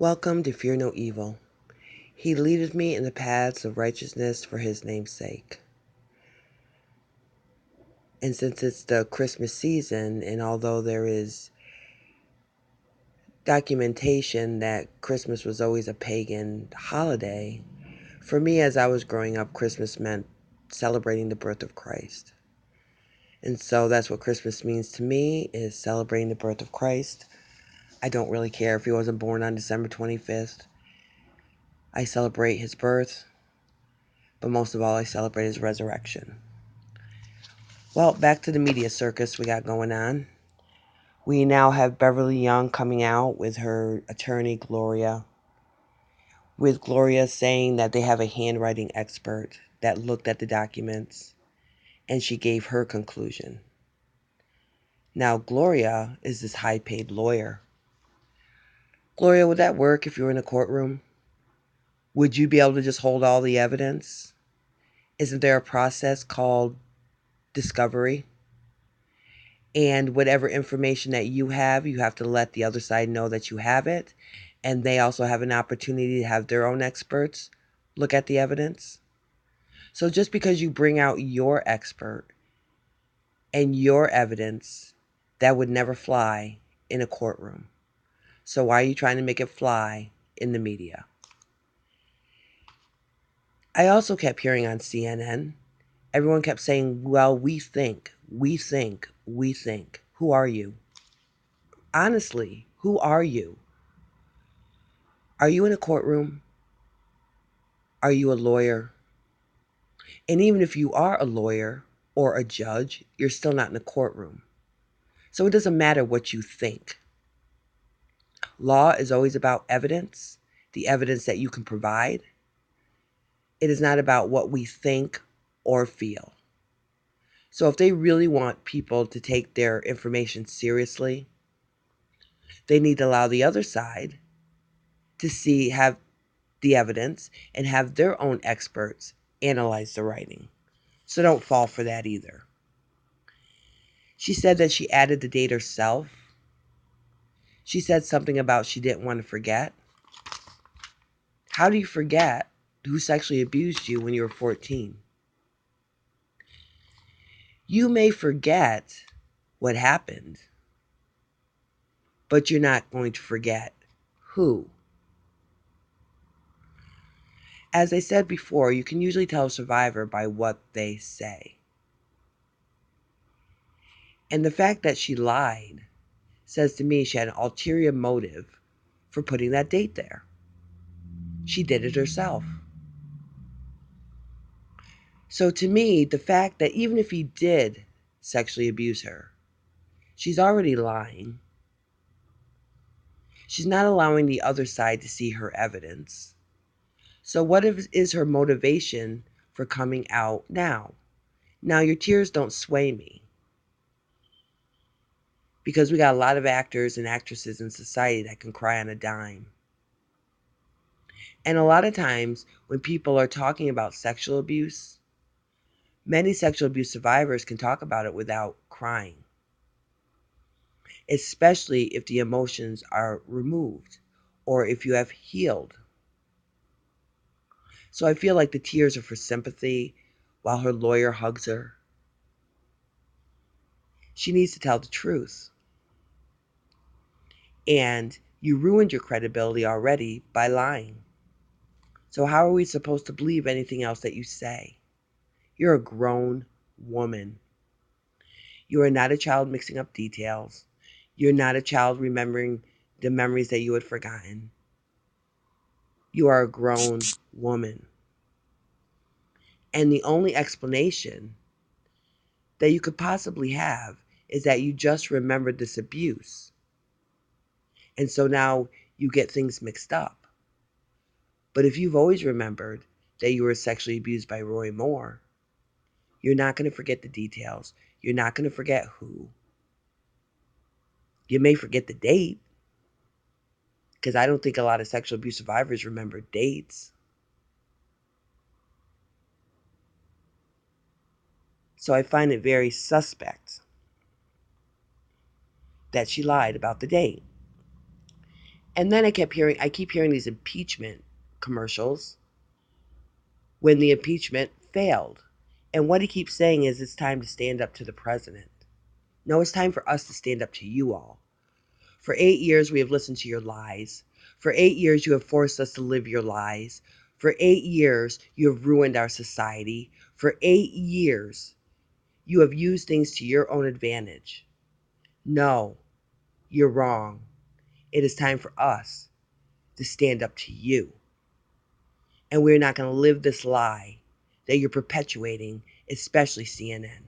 Welcome to Fear No Evil. He leadeth me in the paths of righteousness for his name's sake. And since it's the Christmas season, and although there is documentation that Christmas was always a pagan holiday, for me as I was growing up, Christmas meant celebrating the birth of Christ. And so that's what Christmas means to me, is celebrating the birth of Christ. I don't really care if he wasn't born on December 25th. I celebrate his birth, but most of all, I celebrate his resurrection. Well, back to the media circus we got going on. We now have Beverly Young coming out with her attorney, Gloria, with Gloria saying that they have a handwriting expert that looked at the documents, and she gave her conclusion. Now, Gloria is this high-paid lawyer. Gloria, would that work if you were in a courtroom? Would you be able to just hold all the evidence? Isn't there a process called discovery? And whatever information that you have to let the other side know that you have it. And they also have an opportunity to have their own experts look at the evidence. So just because you bring out your expert and your evidence, that would never fly in a courtroom. So why are you trying to make it fly in the media? I also kept hearing on CNN, everyone kept saying, well, we think. Who are you? Honestly, who are you? Are you in a courtroom? Are you a lawyer? And even if you are a lawyer or a judge, you're still not in a courtroom. So it doesn't matter what you think. Law is always about evidence, the evidence that you can provide. It is not about what we think or feel. So if they really want people to take their information seriously, they need to allow the other side to have the evidence and have their own experts analyze the writing. So don't fall for that either. She said that she added the date herself. She said something about she didn't want to forget. How do you forget who sexually abused you when you were 14? You may forget what happened, but you're not going to forget who. As I said before, you can usually tell a survivor by what they say. And the fact that she lied says to me she had an ulterior motive for putting that date there. She did it herself. So to me, the fact that even if he did sexually abuse her, she's already lying. She's not allowing the other side to see her evidence. So what is her motivation for coming out now? Now, your tears don't sway me, because we got a lot of actors and actresses in society that can cry on a dime. And a lot of times when people are talking about sexual abuse, many sexual abuse survivors can talk about it without crying, especially if the emotions are removed or if you have healed. So I feel like the tears are for sympathy while her lawyer hugs her. She needs to tell the truth. And you ruined your credibility already by lying. So how are we supposed to believe anything else that you say? You're a grown woman. You are not a child mixing up details. You're not a child remembering the memories that you had forgotten. You are a grown woman. And the only explanation that you could possibly have is that you just remembered this abuse. And so now you get things mixed up. But if you've always remembered that you were sexually abused by Roy Moore, you're not going to forget the details. You're not going to forget who. You may forget the date, because I don't think a lot of sexual abuse survivors remember dates. So I find it very suspect that she lied about the date. And then I keep hearing these impeachment commercials when the impeachment failed. And what he keeps saying is it's time to stand up to the president. No, it's time for us to stand up to you all. For 8 years, we have listened to your lies. For 8 years, you have forced us to live your lies. For 8 years, you have ruined our society. For 8 years, you have used things to your own advantage. No, you're wrong. It is time for us to stand up to you. And we're not going to live this lie that you're perpetuating, especially CNN.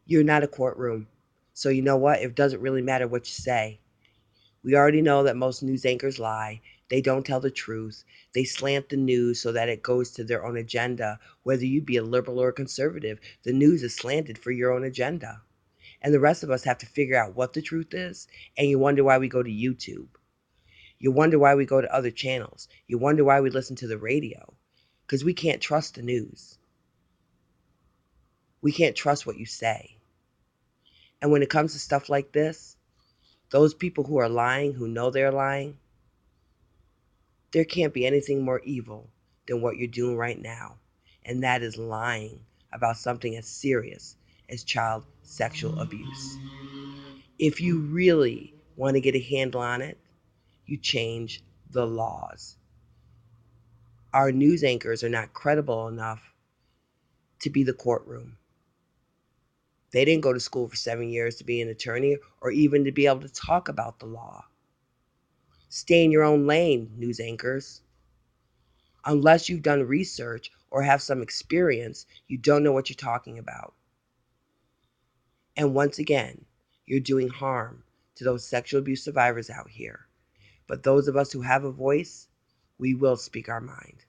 You're not a courtroom. So you know what? It doesn't really matter what you say. We already know that most news anchors lie. They don't tell the truth. They slant the news so that it goes to their own agenda. Whether you be a liberal or a conservative, the news is slanted for your own agenda. And the rest of us have to figure out what the truth is. And you wonder why we go to YouTube. You wonder why we go to other channels. You wonder why we listen to the radio. Because we can't trust the news. We can't trust what you say. And when it comes to stuff like this, those people who are lying, who know they're lying, there can't be anything more evil than what you're doing right now. And that is lying about something as serious as child sexual abuse. If you really want to get a handle on it, you change the laws. Our news anchors are not credible enough to be the courtroom. They didn't go to school for 7 years to be an attorney or even to be able to talk about the law. Stay in your own lane, news anchors. Unless you've done research or have some experience, you don't know what you're talking about. And once again, you're doing harm to those sexual abuse survivors out here. But those of us who have a voice, we will speak our mind.